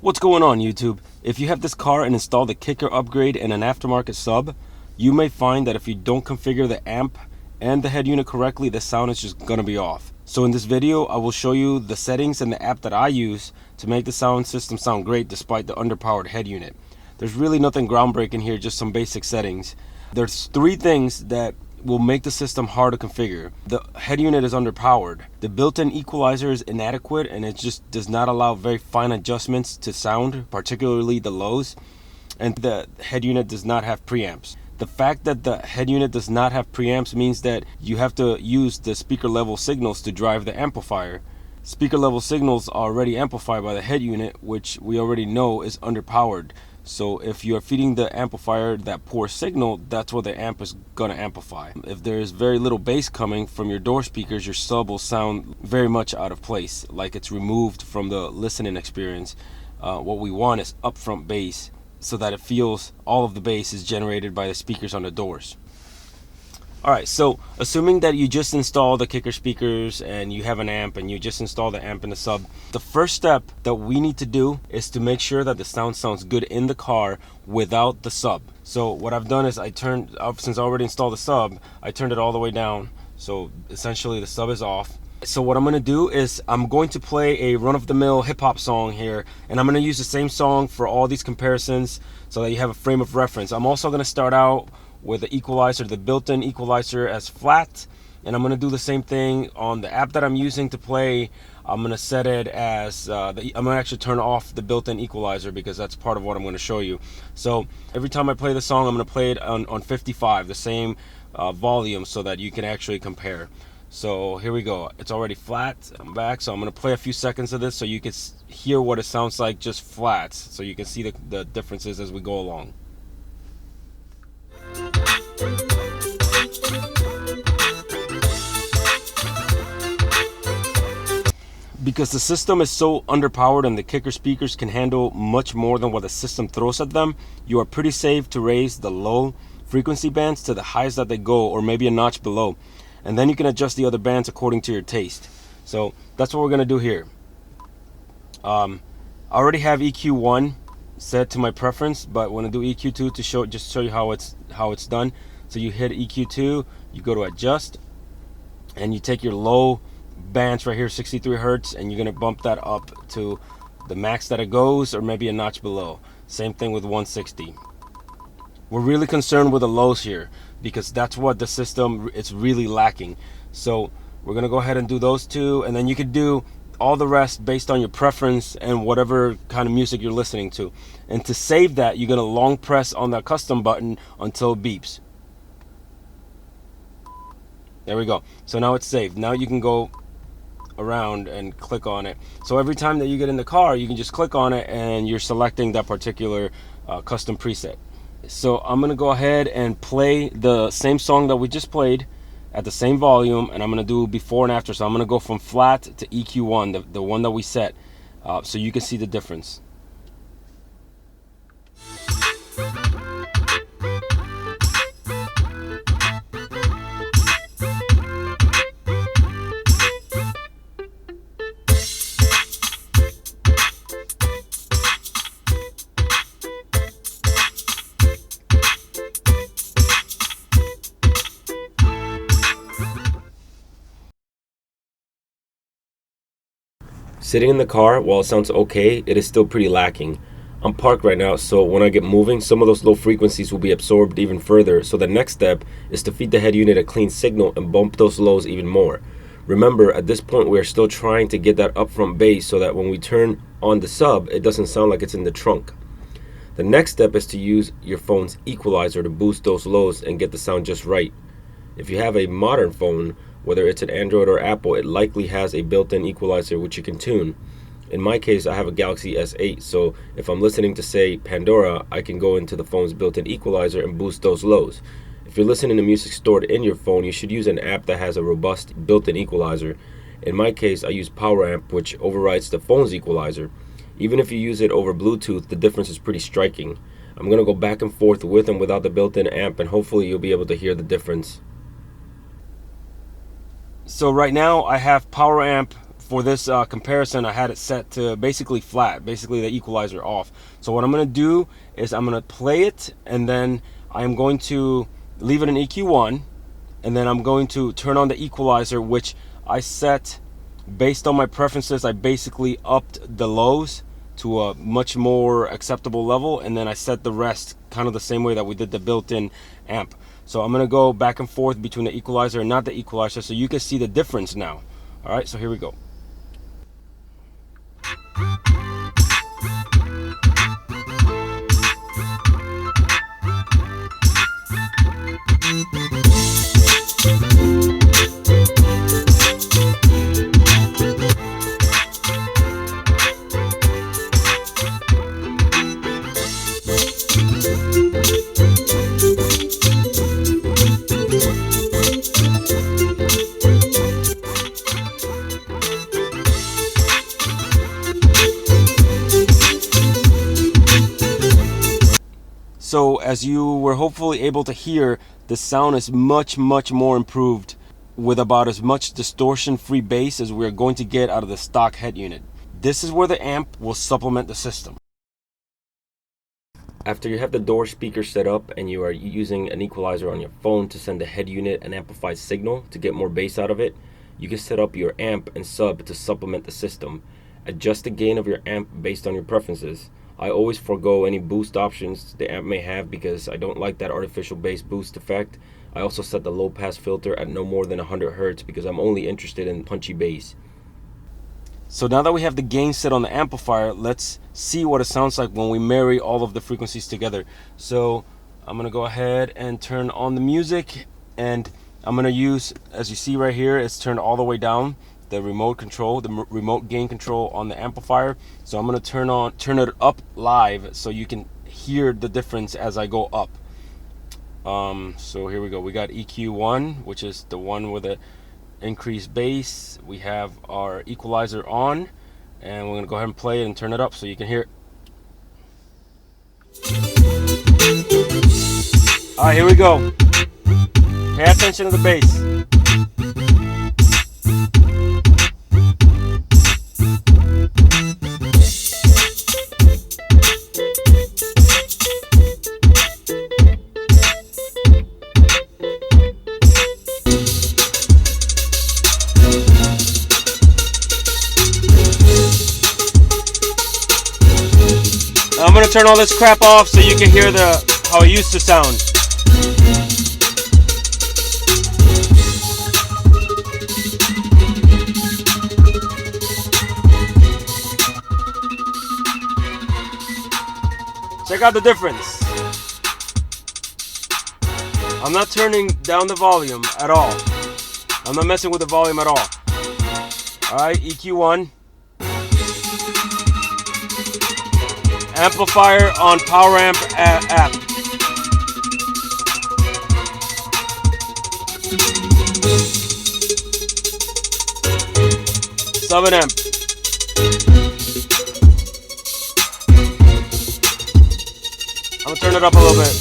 What's going on, YouTube? If you have this car and install the kicker upgrade in an aftermarket sub, you may find that if you don't configure the amp and the head unit correctly, the sound is just gonna be off. So in this video, I will show you the settings and the app that I use to make the sound system sound great despite the underpowered head unit. There's really nothing groundbreaking here, just some basic settings. There's three things that will make the system hard to configure. The head unit is underpowered. The built-in equalizer is inadequate and it just does not allow very fine adjustments to sound, particularly the lows. And the head unit does not have preamps. The fact that the head unit does not have preamps means that you have to use the speaker level signals to drive the amplifier. Speaker level signals are already amplified by the head unit, which we already know is underpowered. So if you're feeding the amplifier that poor signal, that's what the amp is gonna amplify. If there's very little bass coming from your door speakers, your sub will sound very much out of place, like it's removed from the listening experience. What we want is upfront bass so that it feels all of the bass is generated by the speakers on the doors. Alright, so assuming that you just install the kicker speakers and you have an amp and you just install the amp in the sub, the first step that we need to do is to make sure that the sound sounds good in the car without the sub. So what I've done is since I already installed the sub, I turned it all the way down. So essentially the sub is off. So what I'm going to do is I'm going to play a run-of-the-mill hip-hop song here, and I'm going to use the same song for all these comparisons so that you have a frame of reference. I'm also going to start out with the equalizer, the built-in equalizer, as flat, and I'm going to do the same thing on the app that I'm using to play. I'm going to set it as I'm going to actually turn off the built-in equalizer because that's part of what I'm going to show you. So every time I play the song, I'm going to play it on 55, the same volume, so that you can actually compare. So here we go. It's already flat. I'm back, so I'm going to play a few seconds of this so you can hear what it sounds like just flat, so you can see the differences as we go along. Because the system is so underpowered and the kicker speakers can handle much more than what the system throws at them, you are pretty safe to raise the low frequency bands to the highest that they go, or maybe a notch below. And then you can adjust the other bands according to your taste. So that's what we're going to do here. I already have EQ1 set to my preference, but when I do EQ2 to show you how it's done. So you hit EQ2, you go to adjust, and you take your low bands right here, 63 hertz, and you're going to bump that up to the max that it goes, or maybe a notch below. Same thing with 160. We're really concerned with the lows here because that's what the system it's really lacking. So we're going to go ahead and do those two, and then you could do all the rest based on your preference and whatever kind of music you're listening to. And to save that, you're going to long press on that custom button until it beeps. There we go. So now it's saved. Now you can go around and click on it. So every time that you get in the car, you can just click on it and you're selecting that particular custom preset. So I'm going to go ahead and play the same song that we just played at the same volume, and I'm going to do before and after. So I'm going to go from flat to EQ1, the one that we set, so you can see the difference. Sitting in the car, while it sounds okay, it is still pretty lacking. I'm parked right now, so when I get moving, some of those low frequencies will be absorbed even further. So the next step is to feed the head unit a clean signal and bump those lows even more. Remember, at this point, we are still trying to get that upfront bass so that when we turn on the sub, it doesn't sound like it's in the trunk. The next step is to use your phone's equalizer to boost those lows and get the sound just right. If you have a modern phone, whether it's an Android or Apple, it likely has a built-in equalizer which you can tune. In my case, I have a Galaxy S8, so if I'm listening to, say, Pandora, I can go into the phone's built-in equalizer and boost those lows. If you're listening to music stored in your phone, you should use an app that has a robust built-in equalizer. In my case, I use PowerAmp, which overrides the phone's equalizer. Even if you use it over Bluetooth, the difference is pretty striking. I'm going to go back and forth with and without the built-in amp, and hopefully you'll be able to hear the difference. So right now I have PowerAmp for this comparison, I had it set to basically flat, basically the equalizer off. So what I'm going to do is I'm going to play it, and then I'm going to leave it in EQ1, and then I'm going to turn on the equalizer, which I set based on my preferences. I basically upped the lows to a much more acceptable level, and then I set the rest kind of the same way that we did the built-in amp. So I'm going to go back and forth between the equalizer and not the equalizer, so you can see the difference now. All right, so here we go. So as you were hopefully able to hear, the sound is much more improved with about as much distortion-free bass as we're going to get out of the stock head unit. This is where the amp will supplement the system. After you have the door speaker set up and you are using an equalizer on your phone to send the head unit an amplified signal to get more bass out of it, you can set up your amp and sub to supplement the system. Adjust the gain of your amp based on your preferences. I always forego any boost options the amp may have because I don't like that artificial bass boost effect. I also set the low pass filter at no more than 100 Hz because I'm only interested in punchy bass. So now that we have the gain set on the amplifier, let's see what it sounds like when we marry all of the frequencies together. So I'm gonna go ahead and turn on the music, and I'm gonna use, as you see right here, it's turned all the way down, the remote control, the remote gain control on the amplifier. So I'm gonna turn it up live so you can hear the difference as I go up. So here we go. We got EQ1, which is the one with the increased bass. We have our equalizer on, and we're gonna go ahead and play it and turn it up so you can hear it. All right, here we go. Pay attention to the bass. I'm gonna turn all this crap off so you can hear how it used to sound. Check out the difference. I'm not turning down the volume at all. I'm not messing with the volume at all. Alright, EQ1. Amplifier on Power Amp app. Sub and amp. I'm gonna turn it up a little bit.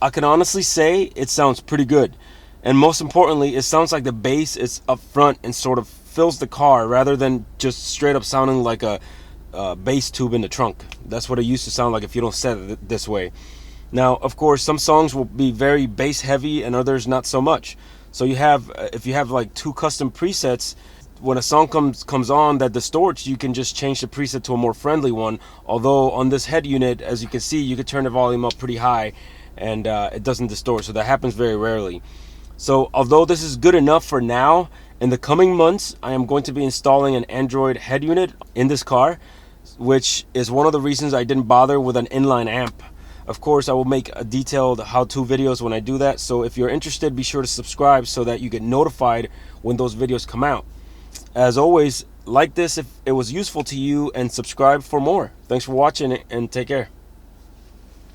I can honestly say it sounds pretty good. And most importantly, it sounds like the bass is up front and sort of fills the car rather than just straight up sounding like a bass tube in the trunk. That's what it used to sound like if you don't set it this way. Now, of course, some songs will be very bass heavy and others not so much. So you have, if you have like 2 custom presets, when a song comes on that distorts, you can just change the preset to a more friendly one. Although on this head unit, as you can see, you can turn the volume up pretty high and it doesn't distort. So that happens very rarely. So although this is good enough for now, in the coming months, I am going to be installing an Android head unit in this car, which is one of the reasons I didn't bother with an inline amp. Of course, I will make a detailed how-to videos when I do that. So if you're interested, be sure to subscribe so that you get notified when those videos come out. As always, like this if it was useful to you and subscribe for more. Thanks for watching and take care.